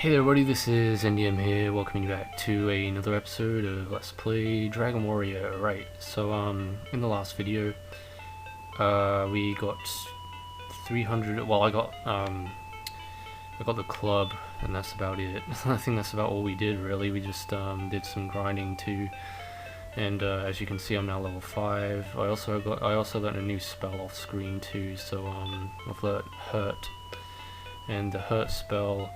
Hey there everybody, this is NDM here, welcoming you back to another episode of Let's Play Dragon Warrior. Right, so in the last video, we got 300, well I got the club, and that's about it. I think that's about all we did really. We just did some grinding too, and as you can see I'm now level 5. I also learned a new spell off screen too, so I've learned Hurt, and the Hurt spell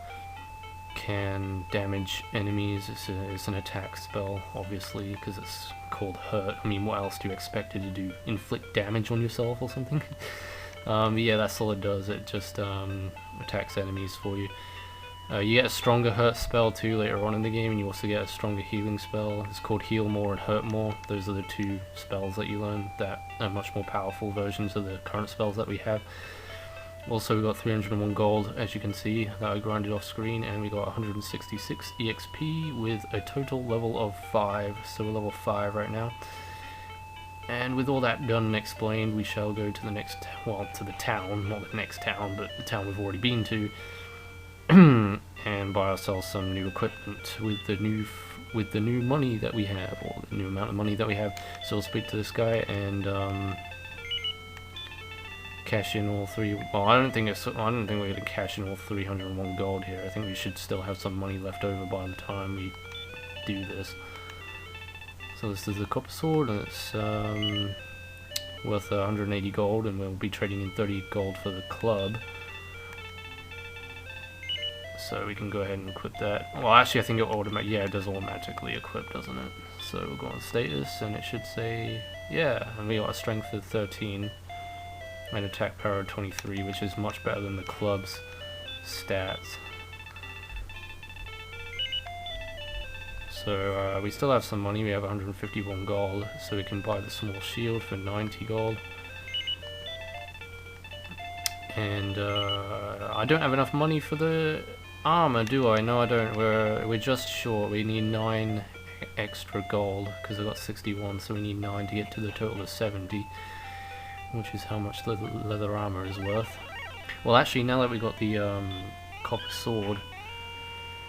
can damage enemies. It's an attack spell, obviously, because it's called Hurt. I mean, what else do you expect it to do? Inflict damage on yourself or something? But yeah, that's all it does. It just attacks enemies for you. You get a stronger Hurt spell too later on in the game, and you also get a stronger healing spell. It's called Heal More and Hurt More. Those are the two spells that you learn that are much more powerful versions of the current spells that we have. Also, we got 301 gold, as you can see, that I grinded off screen, and we got 166 EXP with a total level of 5, so we're level 5 right now. And with all that done and explained, we shall go to the next, well, to the town, not the next town, but the town we've already been to, and buy ourselves some new equipment with the new money that we have, or the new amount of money that we have. So we'll speak to this guy and cash in all three. Well, I don't think we're gonna cash in all 301 gold here. I think we should still have some money left over by the time we do this. So this is the copper sword, and it's worth 180 gold, and we'll be trading in 30 gold for the club. So we can go ahead and equip that. Well, actually, I think it does automatically equip, doesn't it? So we'll go on status, and it should say, yeah, and we got a strength of 13. And attack power of 23, which is much better than the club's stats. So we still have some money. We have 151 gold, so we can buy the small shield for 90 gold. And I don't have enough money for the armor, do I? No, I don't. We're just short. We need 9 extra gold because I got 61, so we need 9 to get to the total of 70. Which is how much the leather armor is worth. Well, actually, now that we got the copper sword,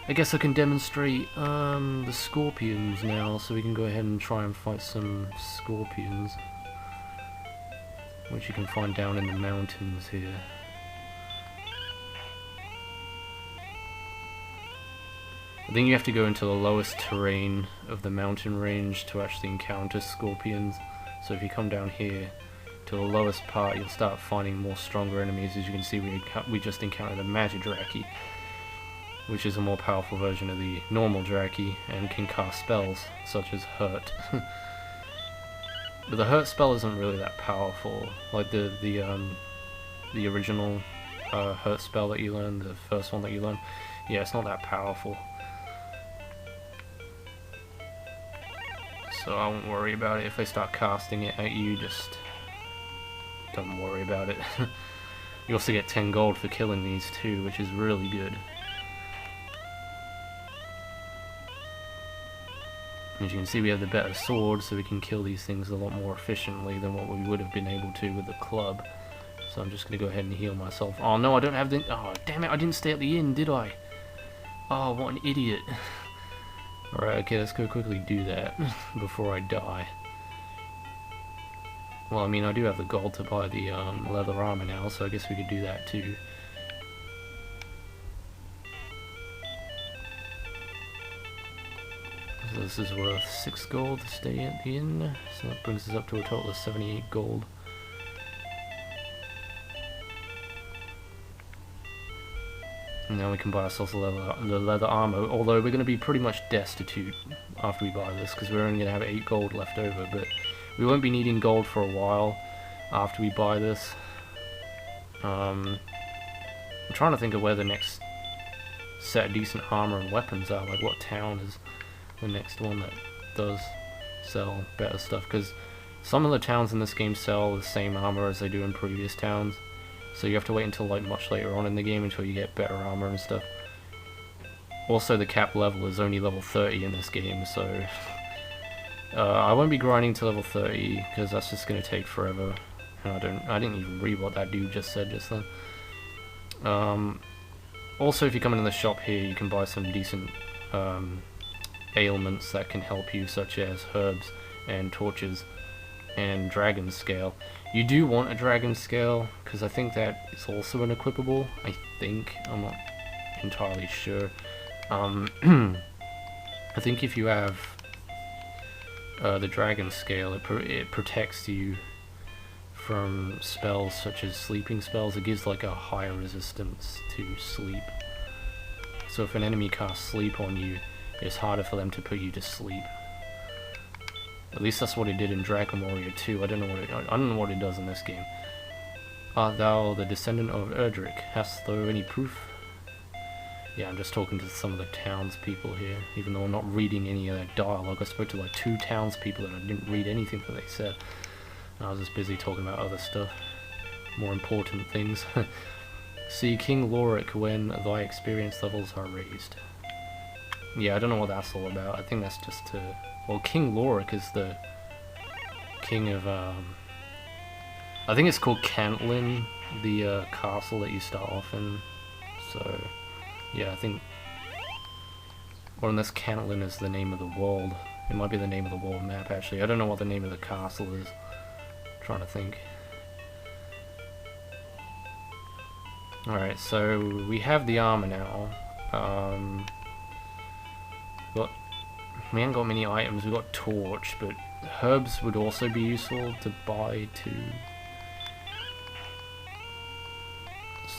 I guess I can demonstrate the scorpions now, so we can go ahead and try and fight some scorpions, which you can find down in the mountains here. I think you have to go into the lowest terrain of the mountain range to actually encounter scorpions. So if you come down here to the lowest part, you'll start finding more stronger enemies. As you can see, we just encountered a magic Draki, which is a more powerful version of the normal Draki and can cast spells such as Hurt. But the Hurt spell isn't really that powerful, like the original Hurt spell that you learn, the first one that you learn. Yeah, it's not that powerful. So I won't worry about it. If they start casting it at you, just don't worry about it. You also get 10 gold for killing these too, which is really good. As you can see, we have the better sword, so we can kill these things a lot more efficiently than what we would have been able to with the club. So I'm just going to go ahead and heal myself. Oh no, I don't have the... Oh, damn it, I didn't stay at the inn, did I? Oh, what an idiot. Alright, okay, let's go quickly do that before I die. Well, I mean, I do have the gold to buy the leather armor now, so I guess we could do that too. So this is worth 6 gold to stay at the inn, so that brings us up to a total of 78 gold. And now we can buy ourselves the leather armor, although we're going to be pretty much destitute after we buy this, because we're only going to have 8 gold left over, but we won't be needing gold for a while after we buy this. I'm trying to think of where the next set of decent armor and weapons are, like what town is the next one that does sell better stuff, because some of the towns in this game sell the same armor as they do in previous towns, so you have to wait until like much later on in the game until you get better armor and stuff. Also, the cap level is only level 30 in this game, so I won't be grinding to level 30 because that's just going to take forever, and I didn't even read what that dude just said just then. But yeah, we're going to be grinding to level 30 to get to the level 30 cap level, and then we'll be grinding to level 30 to get to the level 30 cap level. So I won't be grinding to level 30 because that's just going to take forever, and I didn't even read what that dude just said just then. Also, if you come into the shop here, you can buy some decent ailments that can help you, such as herbs and torches and dragon scale. You do want a dragon scale, because I think that is also an equipable. I think. I'm not entirely sure. I think if you have the dragon scale, it protects you from spells such as sleeping spells. It gives like a higher resistance to sleep. So if an enemy casts sleep on you, it's harder for them to put you to sleep. At least that's what it did in Dragon Warrior 2. I don't know what it does in this game. Art thou the descendant of Erdrick? Hast thou any proof? Yeah, I'm just talking to some of the townspeople here, even though I'm not reading any of their dialogue. I spoke to like 2 townspeople and I didn't read anything that they said. I was just busy talking about other stuff, more important things. See King Lorik when thy experience levels are raised. Yeah, I don't know what that's all about. I think that's just to... Well, King Lorik is the king of... I think it's called Cantlin, the castle that you start off in. So, yeah, I think... Or unless Cantlin is the name of the world. It might be the name of the world map, actually. I don't know what the name of the castle is. Trying to think. Alright, so we have the armor now. We haven't got many items. We got torch, but herbs would also be useful to buy too.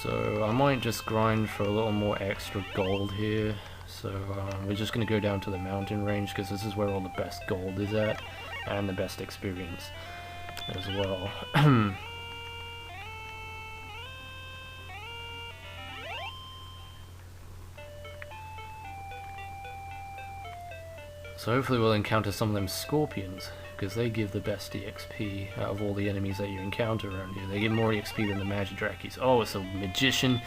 So I might just grind for a little more extra gold here. So we're just gonna go down to the mountain range because this is where all the best gold is at and the best experience as well. So hopefully we'll encounter some of them scorpions, because they give the best EXP out of all the enemies that you encounter around here. They give more EXP than the Magidrakis. Oh, it's a magician.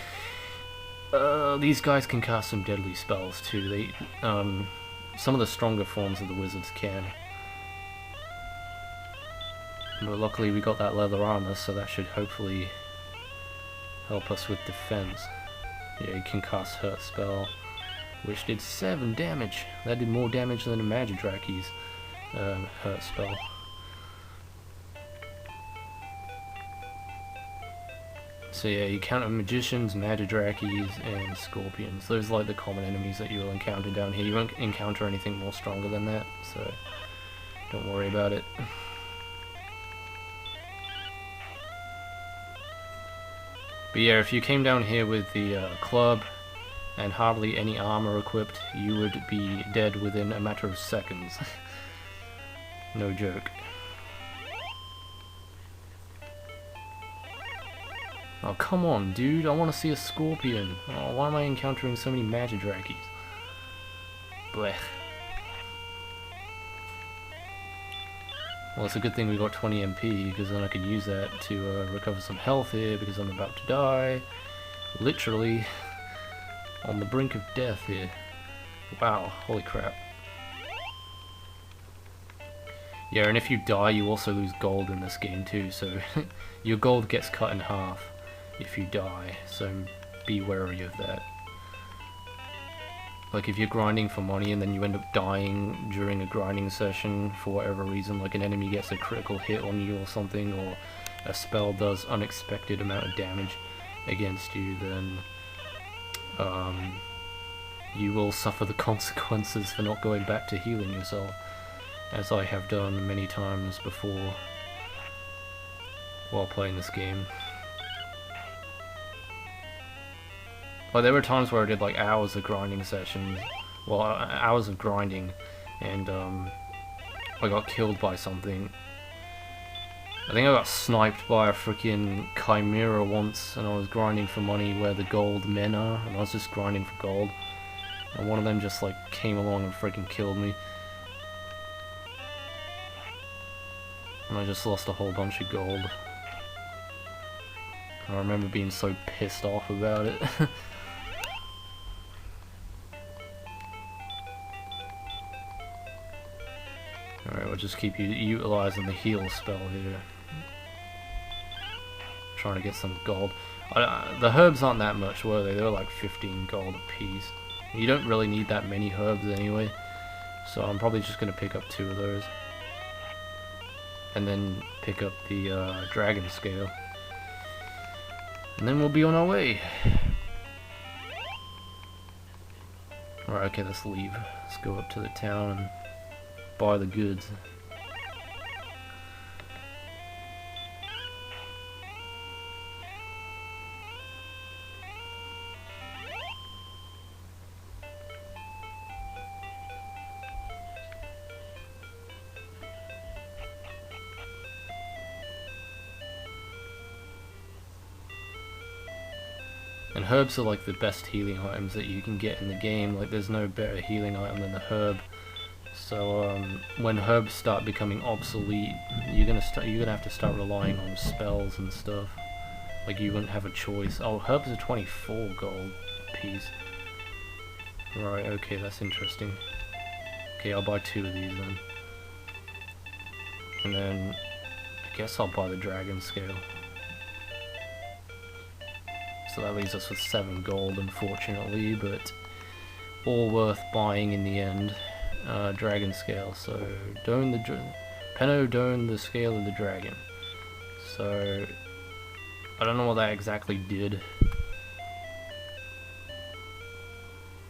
These guys can cast some deadly spells too. They, some of the stronger forms of the wizards can. But luckily we got that leather armor, so that should hopefully help us with defense. Yeah, you can cast hurt spell, which did 7 damage. That did more damage than the Magidraki's hurt spell. So yeah, you counter magicians, Magidrakis, and scorpions. Those are like the common enemies that you'll encounter down here. You won't encounter anything more stronger than that, so don't worry about it. But yeah, if you came down here with the club and hardly any armor equipped, you would be dead within a matter of seconds. No joke. Oh, come on, dude. I want to see a scorpion. Oh, why am I encountering so many Magidrakis? Blech. Well, it's a good thing we got 20 MP, because then I could use that to recover some health here, because I'm about to die. Literally on the brink of death here. Wow, holy crap. Yeah, and if you die, you also lose gold in this game too, so your gold gets cut in half if you die, so be wary of that. Like if you're grinding for money and then you end up dying during a grinding session for whatever reason, like an enemy gets a critical hit on you or something, or a spell does unexpected amount of damage against you, then you will suffer the consequences for not going back to healing yourself, as I have done many times before while playing this game. Like, there were times where I did like hours of grinding sessions, well, hours of grinding, and I got killed by something. I think I got sniped by a freaking chimera once, and I was grinding for money where the gold men are, and I was just grinding for gold, and one of them just like came along and freaking killed me. And I just lost a whole bunch of gold. I remember being so pissed off about it. Alright, we'll just keep utilizing the heal spell here. Trying to get some gold. The herbs aren't that much, were they? They were like 15 gold a piece. You don't really need that many herbs anyway, so I'm probably just going to pick up 2 of those. And then pick up the dragon scale. And then we'll be on our way. Alright, okay, let's leave. Let's go up to the town and buy the goods. And herbs are like the best healing items that you can get in the game. Like there's no better healing item than the herb. So when herbs start becoming obsolete, you're gonna have to start relying on spells and stuff. Like you wouldn't have a choice. Oh, herbs are 24 gold piece. Right, okay, that's interesting. Okay, I'll buy 2 of these then. And then I guess I'll buy the dragon scale. So that leaves us with 7 gold, unfortunately, but all worth buying in the end. Dragon scale. So Penno Dome the scale of the dragon. So I don't know what that exactly did,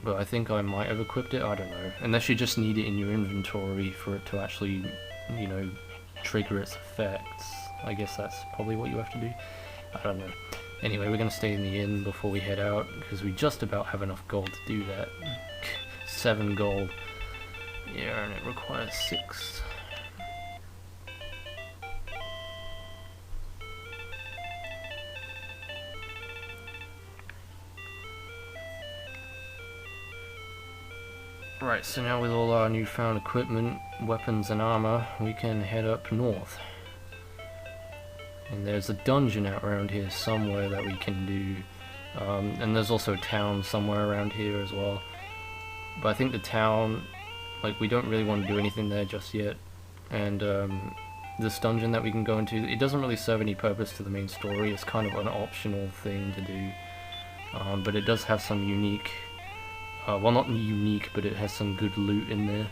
but I think I might have equipped it. I don't know. Unless you just need it in your inventory for it to actually, you know, trigger its effects. I guess that's probably what you have to do. I don't know. Anyway, we're going to stay in the inn before we head out, because we just about have enough gold to do that. 7 gold. Yeah, and it requires 6. Right, so now with all our newfound equipment, weapons and armor, we can head up north. And there's a dungeon out around here somewhere that we can do. And there's also a town somewhere around here as well. But I think the town, like, we don't really want to do anything there just yet. And this dungeon that we can go into, it doesn't really serve any purpose to the main story. It's kind of an optional thing to do. But it does have some unique, well, not unique, but it has some good loot in there,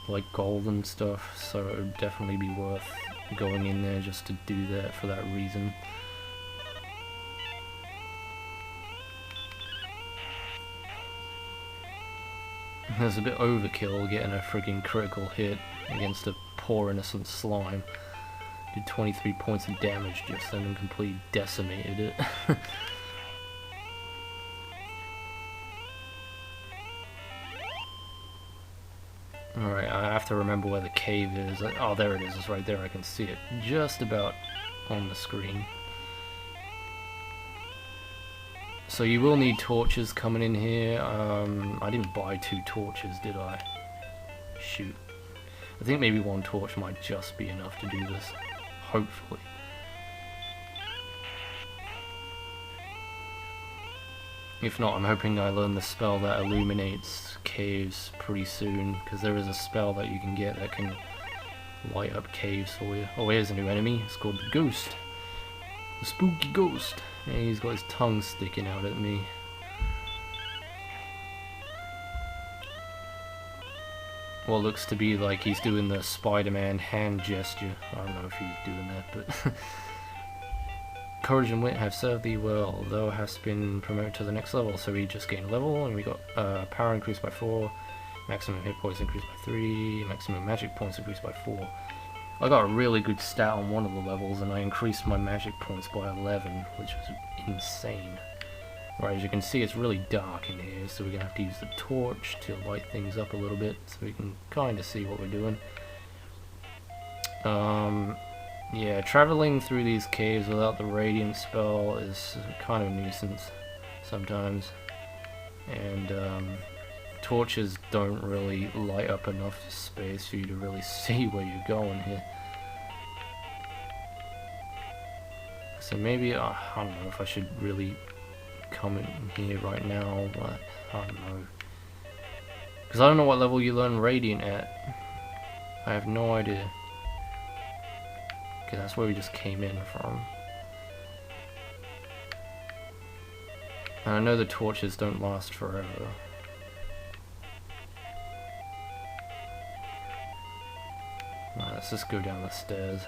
like gold and stuff. So it would definitely be worth going in there just to do that for that reason. There's a bit overkill getting a frigging critical hit against a poor innocent slime. Did 23 points of damage just then and completely decimated it. Alright, I have to remember where the cave is. Oh, there it is. It's right there. I can see it just about on the screen. So you will need torches coming in here. I didn't buy 2 torches, did I? Shoot. I think maybe 1 torch might just be enough to do this. Hopefully. If not, I'm hoping I learn the spell that illuminates caves pretty soon, because there is a spell that you can get that can light up caves for you. Oh, here's a new enemy. It's called the Ghost. The spooky ghost. And he's got his tongue sticking out at me. What looks to be like he's doing the Spider-Man hand gesture. I don't know if he's doing that, but... Courage and wit have served thee well, thou hast been promoted to the next level, so we just gained a level, and we got power increased by 4, maximum hit points increased by 3, maximum magic points increased by 4. I got a really good stat on one of the levels, and I increased my magic points by 11, which was insane. Right, as you can see, it's really dark in here, so we're going to have to use the torch to light things up a little bit, so we can kind of see what we're doing. Yeah, traveling through these caves without the radiant spell is kind of a nuisance sometimes, and torches don't really light up enough space for you to really see where you're going here. So maybe, I don't know if I should really come in here right now, but I don't know. Because I don't know what level you learn Radiant at. I have no idea. Okay, that's where we just came in from. And I know the torches don't last forever. Right, let's just go down the stairs.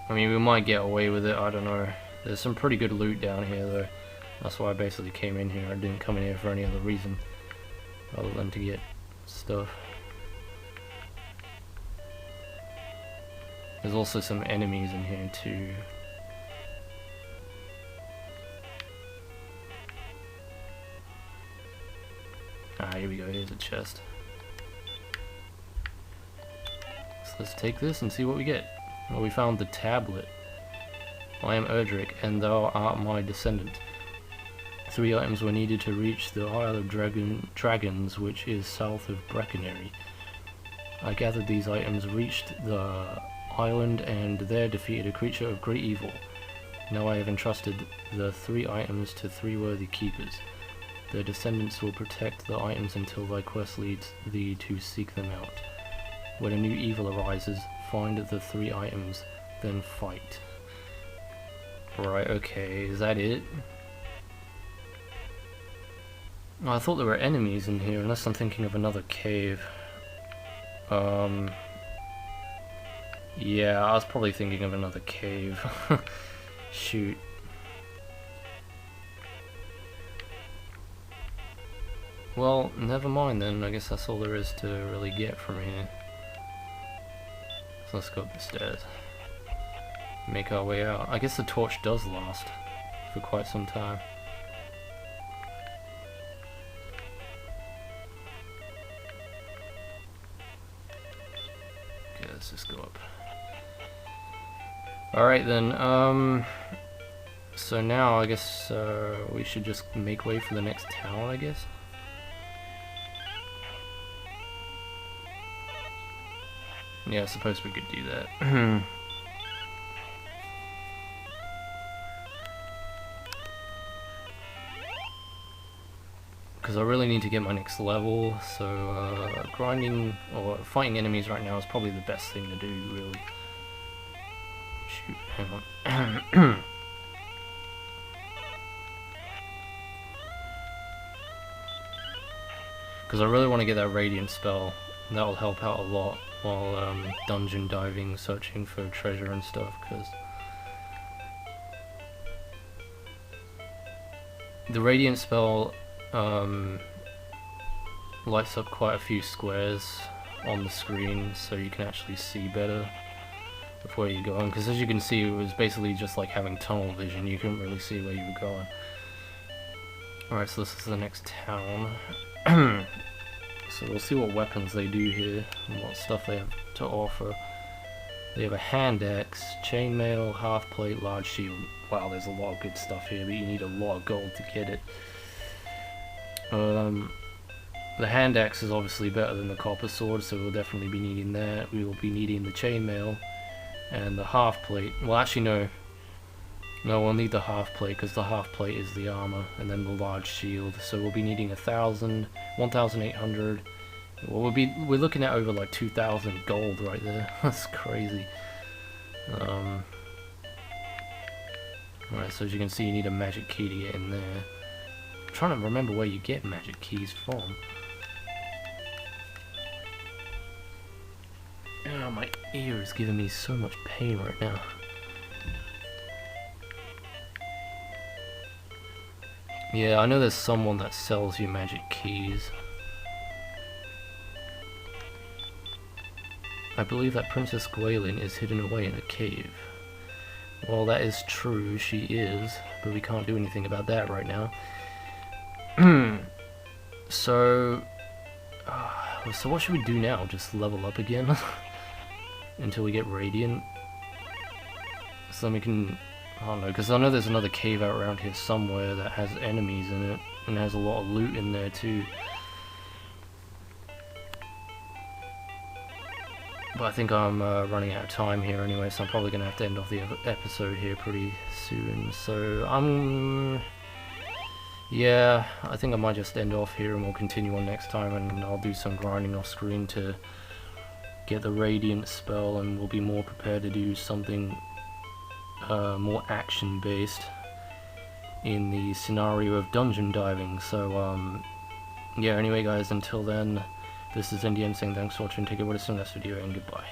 I mean, we might get away with it, I don't know. There's some pretty good loot down here though. That's why I basically came in here. I didn't come in here for any other reason other than to get stuff. There's also some enemies in here too. Ah, here we go, here's a chest. So let's take this and see what we get. Well, we found the tablet. I am Erdrick, and thou art my descendant. 3 items were needed to reach the Isle of Dragons, which is south of Breckenary. I gathered these items, reached the island, and there defeated a creature of great evil. Now I have entrusted the 3 items to 3 worthy keepers. Their descendants will protect the items until thy quest leads thee to seek them out. When a new evil arises, find the 3 items, then fight. Right, okay, is that it? Oh, I thought there were enemies in here, unless I'm thinking of another cave. Yeah, I was probably thinking of another cave. Shoot. Well, never mind then, I guess that's all there is to really get from here. So let's go up the stairs. Make our way out. I guess the torch does last for quite some time. Okay, let's just go up. Alright then, so now I guess we should just make way for the next town, I guess. Yeah, I suppose we could do that. Because I really need to get my next level, so grinding or fighting enemies right now is probably the best thing to do, really. Shoot, hang on. Because I really want to get that radiant spell. That will help out a lot while dungeon diving, searching for treasure and stuff, because the radiant spell lights up quite a few squares on the screen so you can actually see better before you go on, because as you can see it was basically just like having tunnel vision. You couldn't really see where you were going. Alright, so this is the next town. So we'll see what weapons they do here and what stuff they have to offer. They have a hand axe, chainmail, half plate, large shield. Wow, there's a lot of good stuff here, but you need a lot of gold to get it. The hand axe is obviously better than the copper sword, so we'll definitely be needing that. We will be needing the chainmail and the half plate. Well, actually no, we'll need the half plate because the half plate is the armor, and then the large shield. So we'll be needing 1,000, 1,800. Well, we're looking at over like 2,000 gold right there. That's crazy. Alright, so as you can see, you need a magic key to get in there. I'm trying to remember where you get magic keys from. Oh, my ear is giving me so much pain right now. Yeah, I know there's someone that sells you magic keys. I believe that Princess Gwaelin is hidden away in a cave. Well, that is true, she is, but we can't do anything about that right now. So what should we do now? Just level up again? Until we get Radiant? So then we can... I don't know, because I know there's another cave out around here somewhere that has enemies in it, and has a lot of loot in there too. But I think I'm running out of time here anyway, so I'm probably going to have to end off the episode here pretty soon. So yeah, I think I might just end off here and we'll continue on next time, and I'll do some grinding off screen to get the Radiant spell, and we'll be more prepared to do something more action-based in the scenario of dungeon diving. So, yeah, anyway guys, until then, this is NDM saying thanks for watching, take care, what is the next video, and goodbye.